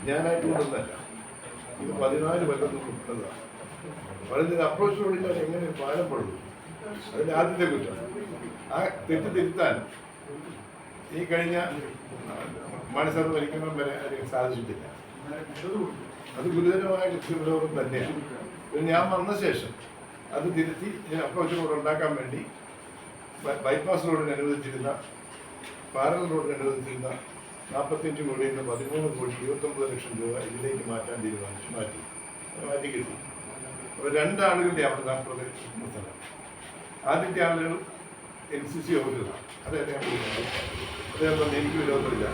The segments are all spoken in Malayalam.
ഞാനായിട്ട് കൊണ്ടുവന്നല്ല, ഇത് 14 കൊല്ലത്തിൽ കൊണ്ടുവന്നതാണ്. വളരെ അപ്രോച്ചിലൂടെ എങ്ങനെ പാലപ്പെടുന്നു, അതിൻ്റെ ആദ്യത്തെ കുറ്റം. ആ തെറ്റ് തിരുത്താൻ ഈ കഴിഞ്ഞ മനസ്സത് ഭരിക്കണം വരെ അതിന് സാധിച്ചിട്ടില്ല. അത് ഗുരുതരമായ ലക്ഷ്യപ്രയോഗം തന്നെയാണ്. ഞാൻ വന്ന ശേഷം അത് തിരുത്തി അപ്രോച്ച് റോഡ് ഉണ്ടാക്കാൻ വേണ്ടി ബൈപ്പാസ് റോഡിന് അനുവദിച്ചിരുന്ന, പാരലൽ റോഡിന് അനുവദിച്ചിരുന്ന 45 കോടിയിൽ നിന്ന് 13 കോടി 29 ലക്ഷം രൂപ ഇതിലേക്ക് മാറ്റാൻ തീരുമാനിച്ചു. മാറ്റി കിട്ടി. അപ്പോൾ 2 ആളുകളുടെ അവിടെ നാൽപ്പത് സ്ഥലം. ആദ്യത്തെ ആളുകൾ NCC ഓഫീസറാണ്. അദ്ദേഹം പറഞ്ഞ് എനിക്ക് വിരോധമില്ല,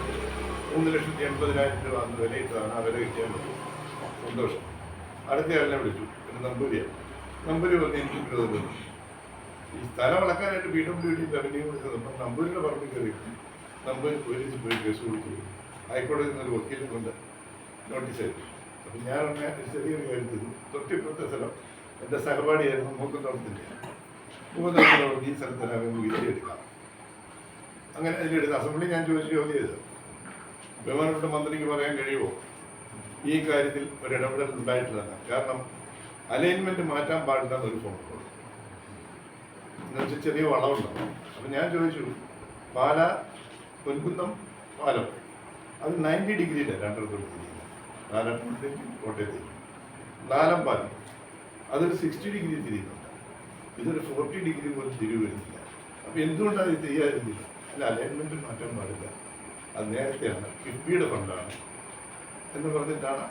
3,80,000 രൂപ അന്ന് വിലയിട്ടതാണ്, ആ വില കിട്ടിയാൽ മതി, സന്തോഷം. അടുത്ത ആളിനെ വിളിച്ചു, പിന്നെ നമ്പൂരിയാണ്. നമ്പൂരി പറഞ്ഞ് എനിക്ക് വിരോധമില്ല. ഈ സ്ഥലം വളക്കാനായിട്ട് PWD റവന്യൂ കൊടുത്തപ്പോൾ നമ്പൂരിയുടെ പറമ്പിൽ കയറി നമ്പൂരി പോലീസ് പോയി കേസ് കൊടുത്തു. ഹൈക്കോടതിയിൽ നിന്നൊരു വക്കീലിനെ കൊണ്ട് നോട്ടീസ് അയച്ചു. അപ്പം ഞാൻ ചെറിയൊരു കാര്യം ചെയ്തു. തൊട്ടിപ്പുറത്തെ സ്ഥലം എൻ്റെ സഹപാഠിയായിരുന്നു മൂക്കുന്തോട്ടത്തിൻ്റെ. മൂക്കുന്തോട്ടത്തിനോട് ഈ സ്ഥലത്തിനകം വിധിയെടുക്കാം. അങ്ങനെ അതിലെടുത്ത് അസംബ്ലി ഞാൻ ചോദിച്ചു ചോദ്യം ചെയ്തു, ബഹുമാനപ്പെട്ട മന്ത്രിക്ക് പറയാൻ കഴിയുമോ ഈ കാര്യത്തിൽ ഒരു ഇടപെടൽ ഉണ്ടായിട്ടില്ലെന്ന്? കാരണം അലൈൻമെൻറ്റ് മാറ്റാൻ പാടില്ലെന്നൊരു ഫോൺ കോൾ എന്നുവെച്ചാൽ ചെറിയ വളവുണ്ടാവും. അപ്പം ഞാൻ ചോദിച്ചു, പാല പൊൻകുന്നം പാലം അത് 90 ഡിഗ്രിയിലാണ് രണ്ടിടത്തോട് തിരിയുന്നത്. പാലക്കാട്ടേക്കും കോട്ടയത്തേക്കും. നാലം പാലം അതൊരു 60 ഡിഗ്രി തിരിയുന്നുണ്ട്. ഇതൊരു 40 ഡിഗ്രി പോലും തിരിവ് വരുന്നില്ല. അപ്പോൾ എന്തുകൊണ്ടാണ് ഇത് ചെയ്യാതിരുന്നില്ല? അല്ല, അലൈൻമെൻറ്റ് മാറ്റാൻ പാടില്ല, അത് നേരത്തെയാണ്, കിഫ്ബിയുടെ ഫണ്ടാണ് എന്ന് പറഞ്ഞിട്ടാണ്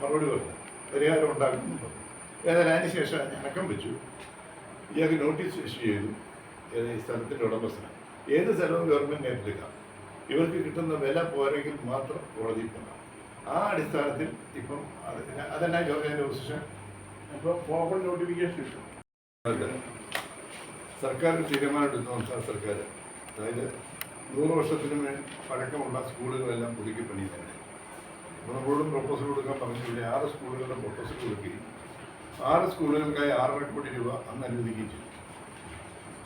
മറുപടി പറഞ്ഞത്. പരിഹാരം ഉണ്ടാകുന്നു പറഞ്ഞു. ഏതായാലും അതിന് ശേഷം അടക്കം വെച്ചു. ഇയാൾക്ക് നോട്ടീസ് ഇഷ്യൂ ചെയ്തു. ഈ സ്ഥലത്തിൻ്റെ ഉടമസ്ഥന് ഏത് സ്ഥലവും ഗവൺമെൻറ് ഏറ്റെടുക്കാം, ഇവർക്ക് കിട്ടുന്ന വില പോരെങ്കിൽ മാത്രം കോടതിയിൽ പോകാം. ആ അടിസ്ഥാനത്തിൽ ഇപ്പം അതെന്നാ ഗവൺമെൻറ് പൊസിഷൻ ഇപ്പോൾ ഫോർമൽ നോട്ടിഫിക്കേഷൻ കിട്ടും. സർക്കാർ തീരുമാനമെടുത്തു, സംസ്ഥാന സർക്കാർ. അതായത് 100 വർഷത്തിന് മേൽ പഴക്കമുള്ള സ്കൂളുകളെല്ലാം പുതുക്കി പണിയുന്നുണ്ട്. നമ്മളോടും പ്രപ്പോസൽ കൊടുക്കാൻ പറഞ്ഞില്ല. 6 സ്കൂളുകളുടെ പ്രപ്പോസൽ കൊടുക്കുകയും 6 സ്കൂളുകൾക്കായി 6.5 കോടി രൂപ അന്ന് അനുവദിക്കുകയും ചെയ്തു.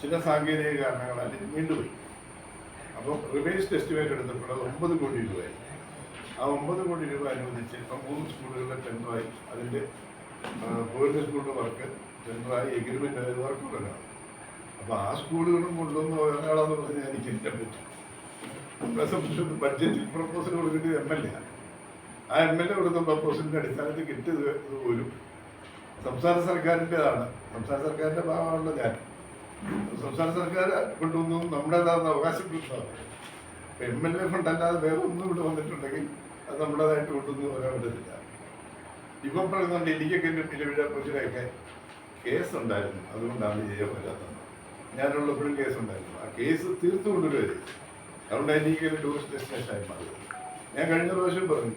ചില സാങ്കേതിക കാരണങ്ങളാൽ ഇത് നീണ്ടുപോയി. അപ്പം റിവൈസ്ഡ് എസ്റ്റിമേറ്റ് എടുത്തപ്പോൾ അത് 9 കോടി രൂപയായി. ആ 9 കോടി രൂപ അനുവദിച്ച് ഇപ്പം 3 സ്കൂളുകളുടെ ടെൻഡറായി, അതിൻ്റെ പോലീസ് സ്കൂളിൻ്റെ വർക്ക് ടെൻഡറായി, എഗ്രിമെൻ്റ് വർക്ക് തുടങ്ങാം. അപ്പോൾ ആ സ്കൂളുകളും കൊണ്ടുവന്ന് ഒരാളെന്ന് പറഞ്ഞാൽ എനിക്ക് ചെയ്യാൻ പറ്റും. നമ്മളെ സംബന്ധിച്ച് ബഡ്ജറ്റിൽ പ്രപ്പോസൽ കൊടുക്കേണ്ടത് MLA ആണ്. ആ MLA കൊടുത്ത പ്രപ്പോസലിൻ്റെ അടിസ്ഥാനത്തിൽ കിട്ടിയത് പോലും സംസ്ഥാന സർക്കാരിൻ്റെതാണ്. സംസ്ഥാന സർക്കാരിൻ്റെ ഭാഗമാണല്ലോ ഞാൻ. സംസ്ഥാന സർക്കാർ കൊണ്ടുവന്നു നമ്മുടേതാണെന്ന് അവകാശപ്പെടുന്നതാണ്. ഇപ്പം MLA ഫണ്ട് അല്ലാതെ വേറെ ഒന്നും ഇവിടെ വന്നിട്ടുണ്ടെങ്കിൽ അത് നമ്മുടേതായിട്ട് കൊണ്ടുവന്ന് പറയാൻ പറ്റത്തില്ല. ഇപ്പം പറയുന്നുണ്ട് എനിക്കൊക്കെ എൻ്റെ പിലവിഴ കൊച്ചിലൊക്കെ കേസുണ്ടായിരുന്നു, അതുകൊണ്ടാണ് ചെയ്യാൻ പറ്റാത്തത്. ഞാനുള്ളപ്പോഴും കേസുണ്ടായിരുന്നു. ആ കേസ് തീർത്തു കൊണ്ടുവരും. അതുകൊണ്ട് എനിക്കൊരു ടൂറിസ്റ്റ് ഡെസ്റ്റിനേഷനായി മാറിയത്. ഞാൻ കഴിഞ്ഞ പ്രാവശ്യം പറഞ്ഞു,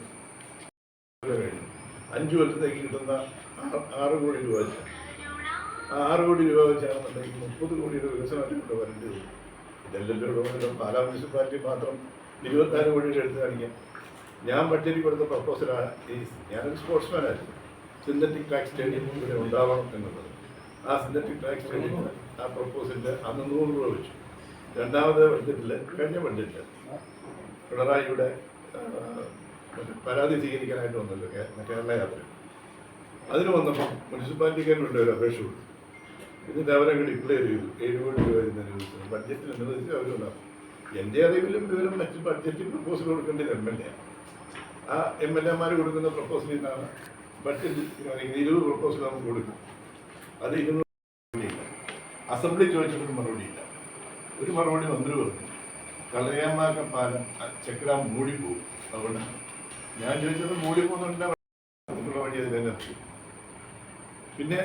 5 കൊല്ലത്തേക്ക് കിട്ടുന്ന 6 കോടി രൂപ വെച്ചാൽ, ആ 6 കോടി രൂപ വെച്ചാണെന്നുണ്ടെങ്കിൽ 30 കോടി രൂപ വികസനമായിട്ട് വരേണ്ടി വരും. ഇതെല്ലാം ഇവിടെ പാലാ മുനിസിപ്പാലിറ്റി മാത്രം 26 കോടിയുടെ എടുത്ത് കാണിക്കാം. ഞാൻ ബഡ്ജറ്റിൽ കൊടുത്ത പ്രപ്പോസലാണ് ഞാനൊരു സ്പോർട്സ്മാനായിരുന്നു. സിന്തറ്റിക് ട്രാക്ക് സ്റ്റേഡിയം ഇവിടെ ഉണ്ടാവണം എന്നുള്ളത്. ആ സിന്തറ്റിക് ട്രാക്ക് സ്റ്റേഡിയം ആ പ്രപ്പോസലിൻ്റെ അന്ന് 100 രൂപ വെച്ചു. രണ്ടാമത് ബഡ്ജറ്റിൽ, കഴിഞ്ഞ ബഡ്ജറ്റിൽ പിണറായിയുടെ പരാതി സ്വീകരിക്കാനായിട്ട് വന്നല്ലോ കേരള യാത്ര. അതിന് വന്നപ്പോൾ മുനിസിപ്പാലിറ്റിക്കാരുടെ ഒരു അപേക്ഷ കൊടുത്തു. എന്നിട്ട് അവരങ്ങ് ഡിക്ലെയർ ചെയ്തു 7 കോടി രൂപ അനുവദിച്ചു. ബഡ്ജറ്റിൽ അനുവദിച്ച് അവരുണ്ടാകും. എൻ്റെ അറിവിലും വിവരം മറ്റ് ബഡ്ജറ്റിൽ പ്രപ്പോസൽ കൊടുക്കേണ്ടത് MLA ആണ്. ആ MLA കൊടുക്കുന്ന പ്രപ്പോസലിൽ നിന്നാണ് ബഡ്ജറ്റ് 20 പ്രപ്പോസൽ നമുക്ക് കൊടുക്കും. അത് 200 അസംബ്ലി ചോദിച്ചിട്ടൊരു മറുപടിയില്ല. ഒരു മറുപടി മന്ത്രി പറഞ്ഞു, കളയാമാക്ക പാലം ചക്രം മൂടിപ്പോകും. അതുകൊണ്ട് ഞാൻ ചോദിച്ചത് മൂടിപ്പോകുന്നുണ്ട് വഴി അത് തന്നെ. പിന്നെ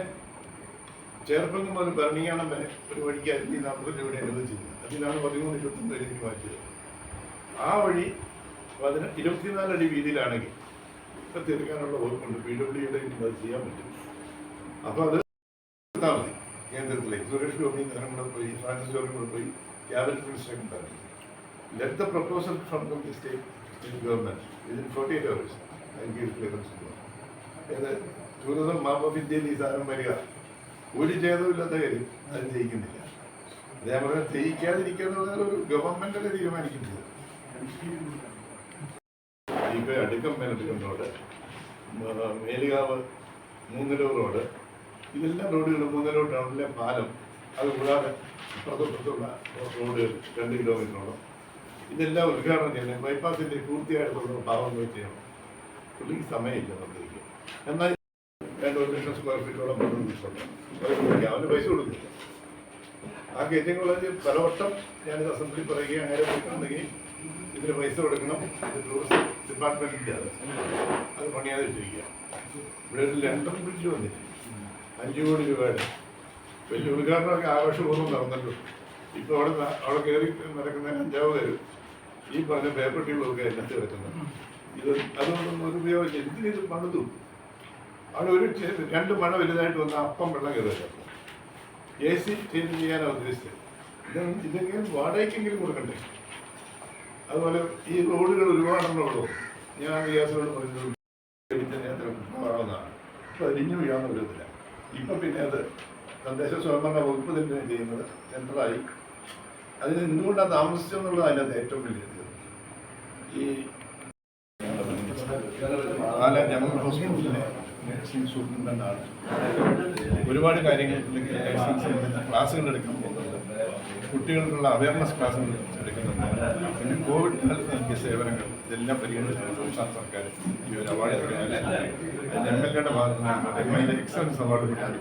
ചേർപ്പങ്ങ് മുതൽ ഭരണിയാണം വരെ ഒരു വഴിക്ക് 40 രൂപയുടെ അനുവദിച്ചിരുന്നത്. അതിനാണ് 13-25 മാറ്റിയത്. ആ വഴി 24 അടി വീതിയിലാണെങ്കിൽ ഇപ്പം തീർക്കാനുള്ള വകുപ്പുണ്ട്. PWD അത് ചെയ്യാൻ പറ്റും. അപ്പോൾ അത് എടുത്താൽ മതി കേന്ദ്രത്തിലേക്ക്. സുരേഷ് ഗോപി നേരം കൂടെ പോയി, ഫ്രാൻസിസ് ജോർജും കൂടെ പോയി ക്യാബിനറ്റ് മിനിസ്റ്ററെ ഉണ്ടാക്കി. Let the proposal from the state government within 48 hours clearance. ഏത് ടൂറിസം മാപ്പ് ഓഫ് ഇന്ത്യയിൽ ഈ സാധനം വരിക ഒരു ഛേദമില്ലാത്ത കാര്യം അത് ജയിക്കുന്നില്ല. അതേപോലെ ജയിക്കാതിരിക്കുക എന്നുള്ളത് ഒരു ഗവൺമെൻറ്റല്ലേ തീരുമാനിക്കുന്നത്. ഈ ഇപ്പോൾ അടുക്കം മേലെടുക്കും റോഡ്, മേലുകാവ് മൂന്നിലൂർ റോഡ്, ഇതെല്ലാം റോഡുകൾ. മൂന്നിലൂർ ടൗണിലെ പാലം, അത് കൂടാതെ ഇപ്പുറത്തുള്ള റോഡുകൾ 2 കിലോമീറ്ററോളം ഇതെല്ലാം ഉദ്ഘാടനം ചെയ്യണം. ബൈപ്പാസിൻ്റെ പൂർത്തിയായിട്ടുള്ള ഭാഗങ്ങൾ ചെയ്യണം. പുള്ളിക്ക് സമയമില്ല നമുക്ക്. എന്നാൽ 2 ലക്ഷം സ്ക്വയർ ഫീറ്റോളം പണിതിട്ടുണ്ട്. അവന് പൈസ കൊടുക്കില്ല. ആ കെറ്റിംഗ് കോളേജ് പലവട്ടം ഞാനിത് അസംബ്ലി പറയുകയും അങ്ങനെ പോയിട്ടുണ്ടെങ്കിൽ ഇതിന് പൈസ കൊടുക്കണം. ഇത് ടൂറിസം ഡിപ്പാർട്ട്മെൻറ്റിൻ്റെ അത് പണിയാതെ ഇട്ടിരിക്കുക. ഇവിടെ ഒരു ലണ്ടൻ ബ്രിഡ്ജ് വന്നിട്ട് 5 കോടി രൂപയുടെ വലിയ ഉദ്ഘാടനമൊക്കെ ആഘോഷപൂർവ്വം നടന്നല്ലോ. ഇപ്പോൾ അവിടെ കയറി നടക്കുന്നതിന് 5ാമത് തരും ഈ പറഞ്ഞ പേപ്പർ ടീമുകളൊക്കെ അതിനകത്ത് കിടക്കുന്നത്. ഇത് അതുകൊണ്ടൊന്നും ഒരു ഉപയോഗം എന്തിനിത് പണിതു. അവിടെ ഒരു 2 മഴ വലുതായിട്ട് വന്ന അപ്പം വെള്ളം കയറില്ല. AC ചേഞ്ച് ചെയ്യാനാണ് ഉദ്ദേശിച്ചത്. ഇതൊക്കെ വാടകയ്ക്കെങ്കിലും കൊടുക്കണ്ടേ. അതുപോലെ ഈ റോഡുകൾ ഒരുപാടുള്ളൂ. ഞാൻ ഗ്യാസിനോട് പറഞ്ഞത് അപ്പോൾ അത് ഇഞ്ഞു വീഴാൻ പറ്റത്തില്ല. ഇപ്പം പിന്നെ അത് തദ്ദേശ സ്വയംഭരണ വകുപ്പ് തന്നെ ചെയ്യുന്നത് സെൻട്രലായി. അതിന് എന്തുകൊണ്ടാണ് താമസിച്ചതെന്നുള്ളത് അതിനകത്ത് ഏറ്റവും വലിയത്. ഈ പാലാ ജനറൽ ഹോസ്പിറ്റലിലെ നഴ്സിംഗ് സൂപ്രണ്ടാണ് ഒരുപാട് കാര്യങ്ങൾ ക്ലാസ്സുകൾ എടുക്കാൻ പോകുന്നുണ്ട്. കുട്ടികൾക്കുള്ള അവയർനെസ് ക്ലാസ്സുകൾ എടുക്കുന്നുണ്ട്. പിന്നെ കോവിഡ് കാലത്ത് നൽകിയ സേവനങ്ങൾ ഇതെല്ലാം പരിഗണിച്ചാണ് സംസ്ഥാന സർക്കാർ ഈ ഒരു അവാർഡ് നൽകുന്നത്. അതിന് MLA യുടെ ഭാഗത്ത് നിന്ന് എക്സലൻസ് അവാർഡ് കൊടുക്കുന്നത്.